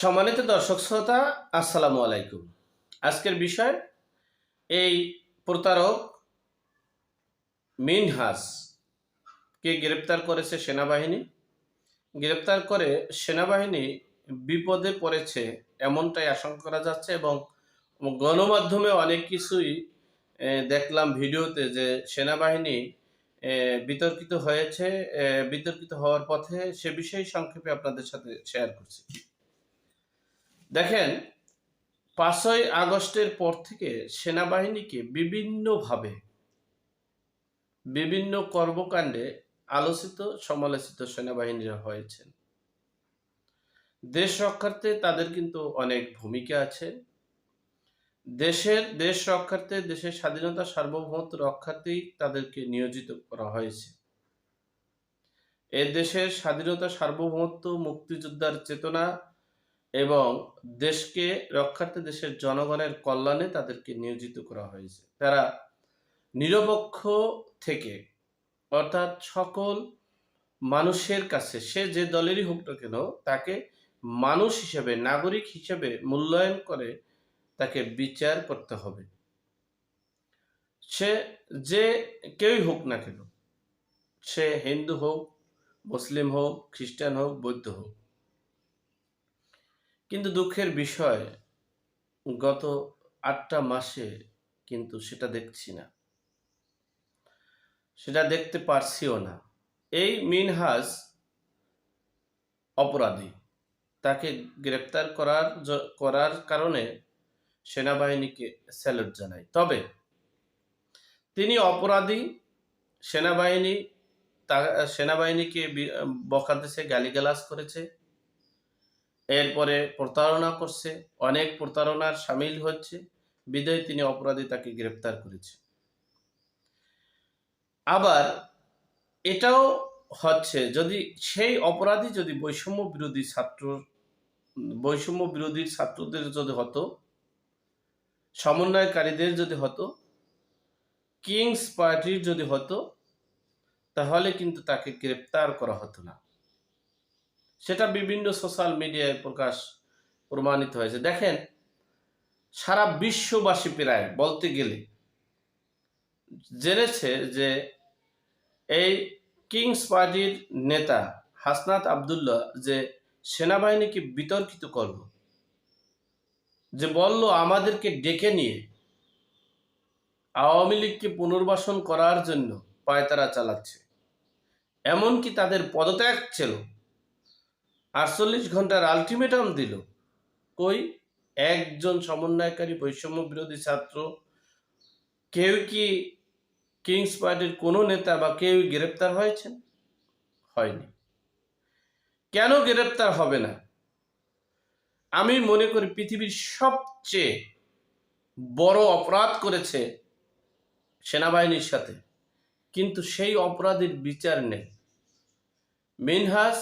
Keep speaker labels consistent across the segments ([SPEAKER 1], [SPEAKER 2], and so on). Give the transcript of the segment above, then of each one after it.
[SPEAKER 1] সম্মানিত দর্শক শ্রোতা, আসসালামু আলাইকুম। আজকের বিষয় এই প্রতারক মিনহাসকে গ্রেপ্তার করেছে সেনাবাহিনী। গ্রেপ্তার করে সেনাবাহিনী বিপদে পড়েছে এমনটাই আশঙ্কা করা যাচ্ছে এবং গণমাধ্যমে অনেক কিছুই দেখলাম ভিডিওতে যে সেনাবাহিনী বিতর্কিত হয়েছে। বিতর্কিত হওয়ার পথে সে বিষয়ে সংক্ষেপে আপনাদের সাথে শেয়ার করছি। দেখেন, 5ই আগস্টের পর থেকে সেনাবাহিনীকে বিভিন্নভাবে বিভিন্ন কর্মকাণ্ডে আলোচিত সমালোচিত সেনাবাহিনীরা হয়েছেন। দেশ রক্ষার্থে তাদের কিন্তু অনেক ভূমিকা আছে। দেশ রক্ষার্থে, দেশের স্বাধীনতা সার্বভৌমত্ব রক্ষার্থেই তাদেরকে নিয়োজিত করা হয়েছে। এ দেশের স্বাধীনতা সার্বভৌমত্ব, মুক্তিযোদ্ধার চেতনা এবং দেশকে রক্ষার্থে দেশের জনগণের কল্যাণে তাদেরকে নিয়োজিত করা হয়েছে। তারা নিরপেক্ষ থেকে, অর্থাৎ সকল মানুষের কাছে, সে যে দলেরই হোক না কেন, তাকে মানুষ হিসেবে, নাগরিক হিসেবে মূল্যায়ন করে তাকে বিচার করতে হবে। সে যে কেউই হোক না কেন, সে হিন্দু হোক, মুসলিম হোক, খ্রিস্টান হোক, বৌদ্ধ হোক। কিন্তু দুঃখের বিষয়, গত 8টা মাসে কিন্তু সেটা দেখছি না, সেটা দেখতে পারছিও না। এই মিনহাজ অপরাধী, তাকে গ্রেপ্তার করার কারণে সেনাবাহিনীকে স্যালুট জানাই। তবে তিনি অপরাধী, সেনাবাহিনীকে বকা দিয়েছে, গালিগালাজ করেছে, এরপরে প্রতারণা করছে, অনেক প্রতারণার সামিল হচ্ছে, বিদায় তিনি অপরাধী, তাকে গ্রেপ্তার করেছে। আবার এটাও হচ্ছে, যদি সেই অপরাধী যদি বৈষম্য বিরোধী ছাত্রদের যদি হতো, সমন্বয়কারীদের যদি হতো, কিংস পার্টির যদি হতো, তাহলে কিন্তু তাকে গ্রেপ্তার করা হতো না। সেটা বিভিন্ন সোশ্যাল মিডিয়ায় প্রমাণিত হয়েছে। দেখেন, সারা বিশ্ববাসী প্রায় বলতে গেলে জেনেছে যে এই কিংস পার্টির নেতা হাসনাত আবদুল্লাহ যে সেনাবাহিনীকে বিতর্কিত করল, যে বলল আমাদেরকে ডেকে নিয়ে আওয়ামী লীগকে পুনর্বাসন করার জন্য পায়তারা চালাচ্ছে, এমনকি তাদের পদত্যাগ ছিল, 48 ঘন্টার আলটিমেটাম দিল। কই একজন সমন্বয়কারী বৈষম্য বিরোধী ছাত্র, কেউ কি কিংস পার্টির কোনো নেতা বা কেউ গ্রেপ্তার হয়েছেন? হয়নি। কেন গ্রেপ্তার হবে না? আমি মনে করি পৃথিবীর সবচেয়ে বড় অপরাধ করেছে সেনাবাহিনীর সাথে, কিন্তু সেই অপরাধীর বিচার নেই। মিনহাজ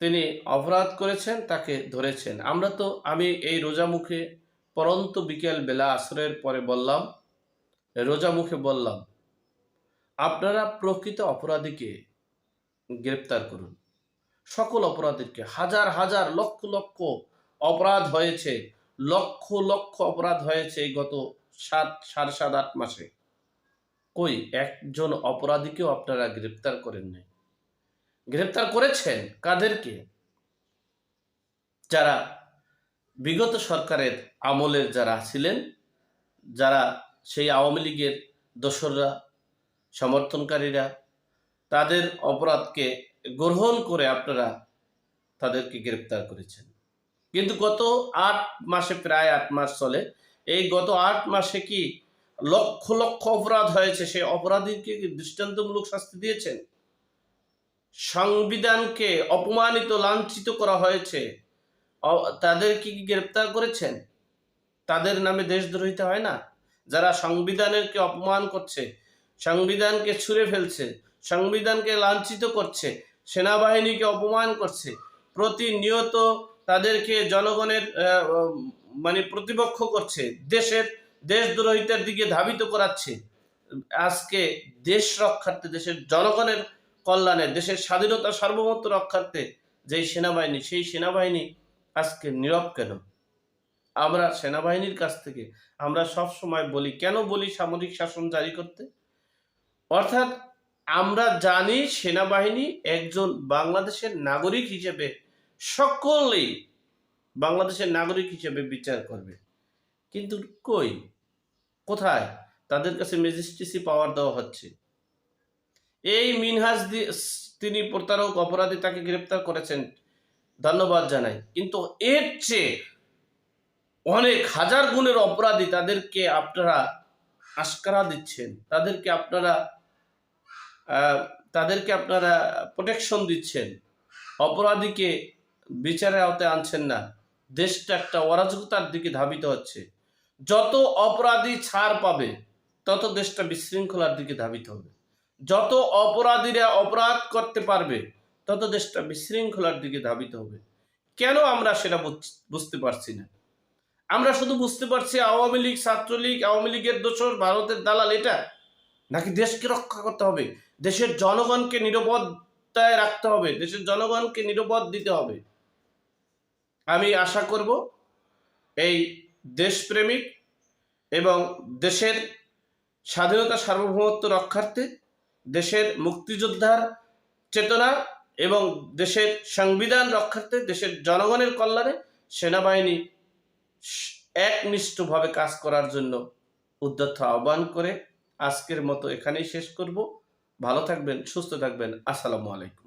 [SPEAKER 1] তিনি অপরাধ করেছেন, তাকে ধরেছেন। আমি এই রোজা মুখে পরন্ত বিকেল বেলা আসরের পরে বললাম, রোজা মুখে বললাম, আপনারা প্রকৃত অপরাধীকে গ্রেপ্তার করুন। সকল অপরাধীকে, হাজার হাজার লক্ষ লক্ষ অপরাধ হয়েছে, লক্ষ লক্ষ অপরাধ হয়েছে এই গত 7.5-8 মাসে। কই একজন অপরাধীকেও আপনারা গ্রেপ্তার করেন নাই। গ্রেপ্তার করেছেন কাদেরকে? যারা বিগত সরকারের আমলের যারা ছিলেন, যারা সেই আওয়ামী লীগের দোসররা, সমর্থনকারীরা, তাদের অপরাধকে গ্রহণ করে আপনারা তাদেরকে গ্রেপ্তার করেছেন। কিন্তু গত 8 মাসে, প্রায় 8 মাস চলে, এই গত 8 মাসে কি লক্ষ লক্ষ অপরাধ হয়েছে? সেই অপরাধীকে দৃষ্টান্তমূলক শাস্তি দিয়েছেন? সংবিধানকে অপমানিত, লাঞ্ছিত করা হয়েছে, তাদেরকে কি গ্রেপ্তার করেছেন? তাদের নামে দেশদ্রোহিতা হয় না? যারা সংবিধানকে অপমান করছে, সংবিধানকে ছুঁড়ে ফেলছে, সংবিধানকে লাঞ্ছিত করছে, সেনাবাহিনীকে অপমান করছে, প্রতিনিয়ত তাদেরকে জনগণের প্রতিপক্ষ করছে, দেশদ্রোহিতার দিকে ধাবিত করাচ্ছে, আজকে দেশ রক্ষার্থে, দেশের জনগণের কল্যাণে, দেশের স্বাধীনতা সার্বভৌমত্ব রক্ষার্থে যেই সেনাবাহিনী, সেই সেনাবাহিনী আজকে নীরব কেন? আমরা সেনাবাহিনীর কাছ থেকে আমরা সব সময় বলি, কেন বলি সামরিক শাসন জারি করতে? অর্থাৎ আমরা জানি সেনাবাহিনী একজন বাংলাদেশের নাগরিক হিসেবে সকলেই বাংলাদেশের নাগরিক হিসেবে বিচার করবে। কিন্তু কই? কোথায়? তাদের কাছে ম্যাজিস্ট্রেসি পাওয়ার দেওয়া হচ্ছে। এই মিনহাজ তিনি প্রতারক অপরাধী, তাকে গ্রেপ্তার করেছেন, ধন্যবাদ জানাই। কিন্তু এর চেয়ে অনেক হাজার গুণের অপরাধী তাদেরকে আপনারা আশকারা দিচ্ছেন, তাদেরকে আপনারা প্রোটেকশন দিচ্ছেন, অপরাধীকে বিচারের আওতায় আনছেন না। দেশটা একটা অরাজকতার দিকে ধাবিত হচ্ছে। যত অপরাধী ছাড় পাবে তত দেশটা বিশৃঙ্খলার দিকে ধাবিত হবে। যত অপরাধীরা অপরাধ করতে পারবে তত দেশটা বিশৃঙ্খলার দিকে ধাবিত হবে। কেন আমরা সেটা বুঝতে পারছি না? আমরা শুধু বুঝতে পারছি আওয়ামী লীগ, ছাত্রলীগ, আওয়ামী লীগের দোসর, ভারতের দালাল, এটা নাকি দেশকে রক্ষা করতে হবে, দেশের জনগণকে নিরাপত্তায় রাখতে হবে, দেশের জনগণকে নিরাপদ দিতে হবে। আমি আশা করব এই দেশপ্রেমিক এবং দেশের স্বাধীনতা সার্বভৌমত্ব রক্ষার্থে, দেশের মুক্তিযোদ্ধার চেতনা এবং দেশের সংবিধান রক্ষার্থে, দেশের জনগণের কল্যাণে সেনাবাহিনী একনিষ্ঠভাবে কাজ করার জন্য উদ্যত আহ্বান করে আজকের মতো এখানেই শেষ করব। ভালো থাকবেন, সুস্থ থাকবেন। আসসালামু আলাইকুম।